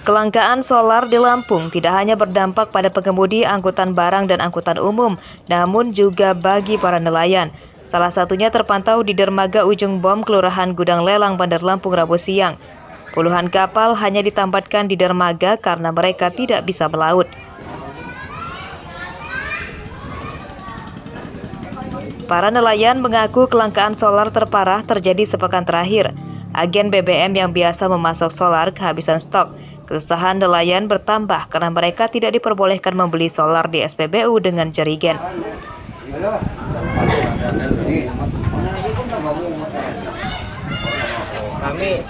Kelangkaan solar di Lampung tidak hanya berdampak pada pengemudi angkutan barang dan angkutan umum, namun juga bagi para nelayan. Salah satunya terpantau di dermaga Ujung Bom, Kelurahan Gudang Lelang, Bandar Lampung, Rabu siang. Puluhan kapal hanya ditempatkan di dermaga karena mereka tidak bisa melaut. Para nelayan mengaku kelangkaan solar terparah terjadi sepekan terakhir. Agen BBM yang biasa memasok solar kehabisan stok. Kesusahan nelayan bertambah karena mereka tidak diperbolehkan membeli solar di SPBU dengan jerigen. Kami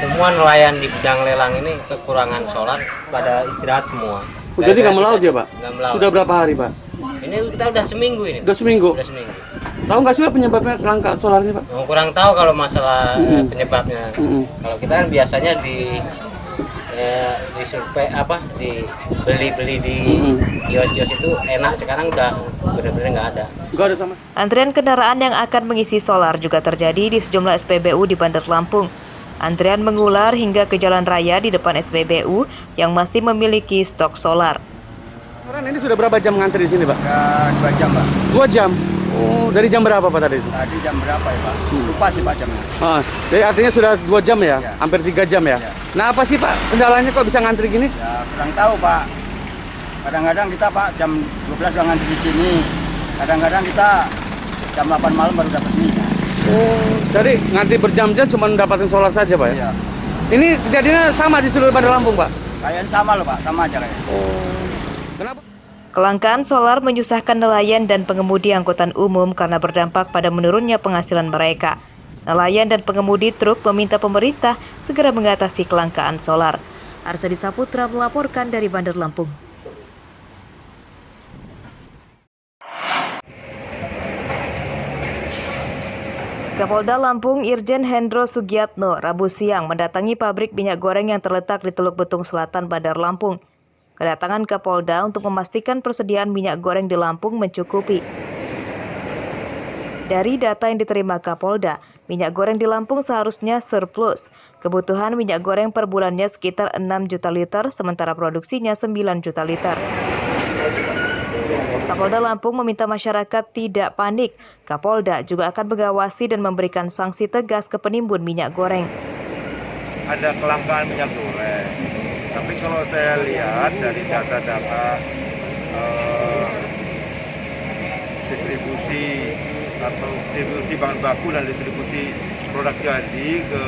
semua nelayan di Gudang Lelang ini kekurangan solar, pada istirahat semua. Jadi nggak melaut ya, Pak? Nggak melaut. Sudah berapa hari, Pak? Ini kita udah seminggu ini. Udah seminggu? Udah seminggu. Tahu nggak sih Pak penyebabnya kelangkaan solar ini, Pak? Kurang tahu kalau masalah penyebabnya. Kalau kita kan biasanya di survei dibeli di kios-kios itu enak, sekarang udah benar-benar nggak ada. Nggak ada sama. Antrian kendaraan yang akan mengisi solar juga terjadi di sejumlah SPBU di Bandar Lampung. Antrian mengular hingga ke jalan raya di depan SPBU yang masih memiliki stok solar. Ini sudah berapa jam ngantri di sini, Pak? Ya, 2 jam, Pak. 2 jam. Oh, dari jam berapa, Pak, tadi? Tadi jam berapa ya, Pak? Lupa sih, Pak, jamnya. Jadi artinya sudah 2 jam ya? Ya. Hampir 3 jam ya? Ya. Nah, apa sih, Pak, kendalanya kok bisa ngantri gini? Ya, kurang tahu, Pak. Kadang-kadang kita, Pak, jam 12 udah ngantri di sini. Kadang-kadang kita jam 8 malam baru dapat minyak. Oh, jadi ngantri berjam-jam cuma mendapatkan solar saja, Pak ya? Iya. Ini kejadiannya sama di seluruh Bandar Lampung, Pak? Kayaknya sama loh, Pak. Sama aja kayaknya. Kenapa? Kelangkaan solar menyusahkan nelayan dan pengemudi angkutan umum karena berdampak pada menurunnya penghasilan mereka. Nelayan dan pengemudi truk meminta pemerintah segera mengatasi kelangkaan solar. Arsadi Saputra melaporkan dari Bandar Lampung. Kapolda Lampung Irjen Hendro Sugiatno Rabu siang mendatangi pabrik minyak goreng yang terletak di Teluk Betung Selatan, Bandar Lampung. Kedatangan Kapolda untuk memastikan persediaan minyak goreng di Lampung mencukupi. Dari data yang diterima Kapolda, minyak goreng di Lampung seharusnya surplus. Kebutuhan minyak goreng per bulannya sekitar 6 juta liter, sementara produksinya 9 juta liter. Kapolda Lampung meminta masyarakat tidak panik. Kapolda juga akan mengawasi dan memberikan sanksi tegas ke penimbun minyak goreng. Ada kelangkaan minyak goreng. Tapi kalau saya lihat dari data-data distribusi atau distribusi bahan baku dan distribusi produk jadi ke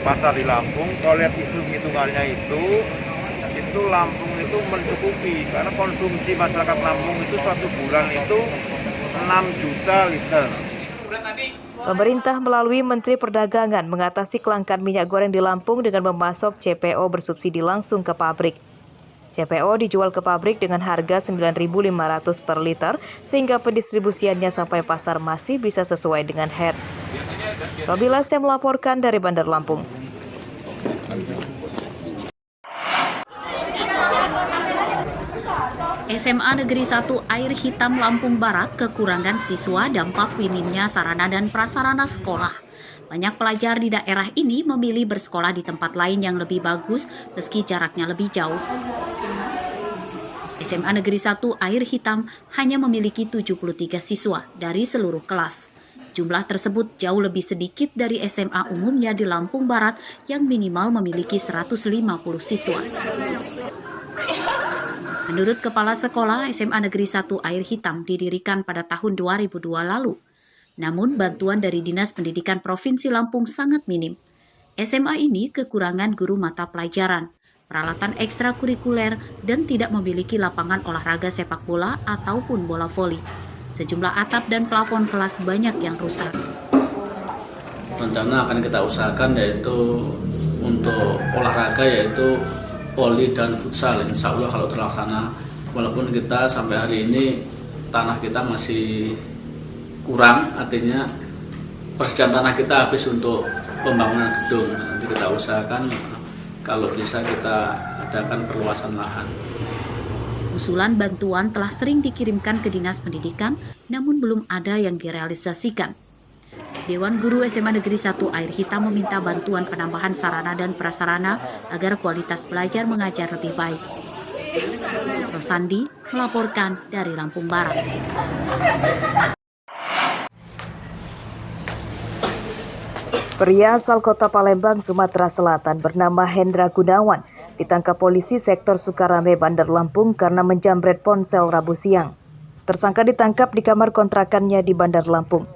pasar di Lampung, kalau lihat hitung-hitungannya itu Lampung itu mencukupi karena konsumsi masyarakat Lampung itu satu bulan itu 6 juta liter. Pemerintah melalui Menteri Perdagangan mengatasi kelangkaan minyak goreng di Lampung dengan memasok CPO bersubsidi langsung ke pabrik. CPO dijual ke pabrik dengan harga Rp9.500 per liter sehingga pendistribusiannya sampai pasar masih bisa sesuai dengan HET. Robi Lastia melaporkan dari Bandar Lampung. SMA Negeri 1 Air Hitam Lampung Barat kekurangan siswa dampak minimnya sarana dan prasarana sekolah. Banyak pelajar di daerah ini memilih bersekolah di tempat lain yang lebih bagus meski jaraknya lebih jauh. SMA Negeri 1 Air Hitam hanya memiliki 73 siswa dari seluruh kelas. Jumlah tersebut jauh lebih sedikit dari SMA umumnya di Lampung Barat yang minimal memiliki 150 siswa. Menurut Kepala Sekolah SMA Negeri 1 Air Hitam didirikan pada tahun 2002 lalu. Namun bantuan dari Dinas Pendidikan Provinsi Lampung sangat minim. SMA ini kekurangan guru mata pelajaran, peralatan ekstrakurikuler, dan tidak memiliki lapangan olahraga sepak bola ataupun bola voli. Sejumlah atap dan plafon kelas banyak yang rusak. Rencana akan kita usahakan yaitu untuk olahraga yaitu voli dan futsal, insya Allah kalau terlaksana. Walaupun kita sampai hari ini tanah kita masih kurang, artinya persediaan tanah kita habis untuk pembangunan gedung. Nanti kita usahakan kalau bisa kita adakan perluasan lahan. Usulan bantuan telah sering dikirimkan ke Dinas Pendidikan, namun belum ada yang direalisasikan. Dewan Guru SMA Negeri 1 Air Hitam meminta bantuan penambahan sarana dan prasarana agar kualitas belajar mengajar lebih baik. Rosandi melaporkan dari Lampung Barat. Pria asal kota Palembang, Sumatera Selatan bernama Hendra Gunawan ditangkap polisi sektor Sukarame, Bandar Lampung karena menjamret ponsel Rabu siang. Tersangka ditangkap di kamar kontrakannya di Bandar Lampung.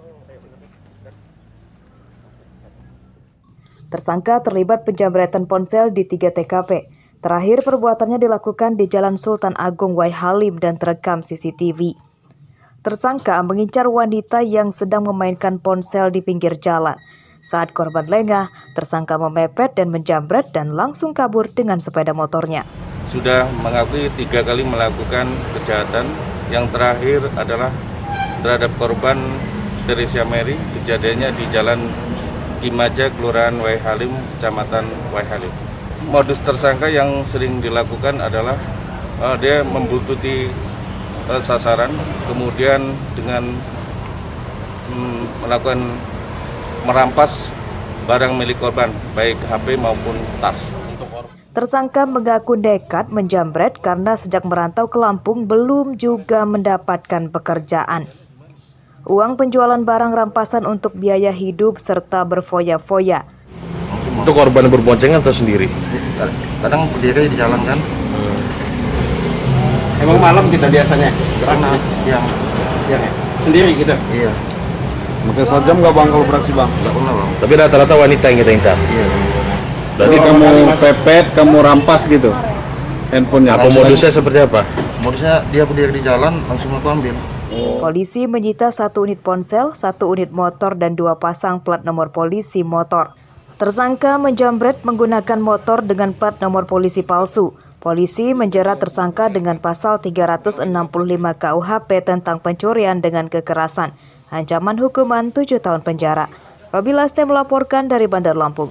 Tersangka terlibat penjamretan ponsel di 3 TKP. Terakhir perbuatannya dilakukan di Jalan Sultan Agung Wai Halim dan terekam CCTV. Tersangka mengincar wanita yang sedang memainkan ponsel di pinggir jalan. Saat korban lengah, tersangka memepet dan menjamret dan langsung kabur dengan sepeda motornya. Sudah mengakui 3 kali melakukan kejahatan. Yang terakhir adalah terhadap korban Teresia Mary, kejadiannya di Jalan Kimaja, Kelurahan Wai Halim, Kecamatan Wai Halim. Modus tersangka yang sering dilakukan adalah dia membuntuti sasaran, kemudian dengan melakukan merampas barang milik korban, baik HP maupun tas. Tersangka mengaku nekat menjamret karena sejak merantau ke Lampung belum juga mendapatkan pekerjaan. Uang penjualan barang rampasan untuk biaya hidup serta berfoya-foya. Itu korban berboncengan atau sendiri? Kadang berdiri di jalan kan. Emang malam kita biasanya? Karena siang. Ya, sendiri kita? Iya. Mungkin saja nggak bang kalau beraksi bang? Nggak pernah bang. Tapi rata-rata wanita yang kita incar? Iya. Berarti kamu pepet, kamu rampas gitu handphonenya. Apa modusnya seperti apa? Modusnya dia berdiri di jalan langsung aku ambil. Polisi menyita 1 unit ponsel, 1 unit motor dan 2 pasang plat nomor polisi motor. Tersangka menjamret menggunakan motor dengan plat nomor polisi palsu. Polisi menjerat tersangka dengan pasal 365 KUHP tentang pencurian dengan kekerasan. Ancaman hukuman 7 tahun penjara. Robi Laste melaporkan dari Bandar Lampung.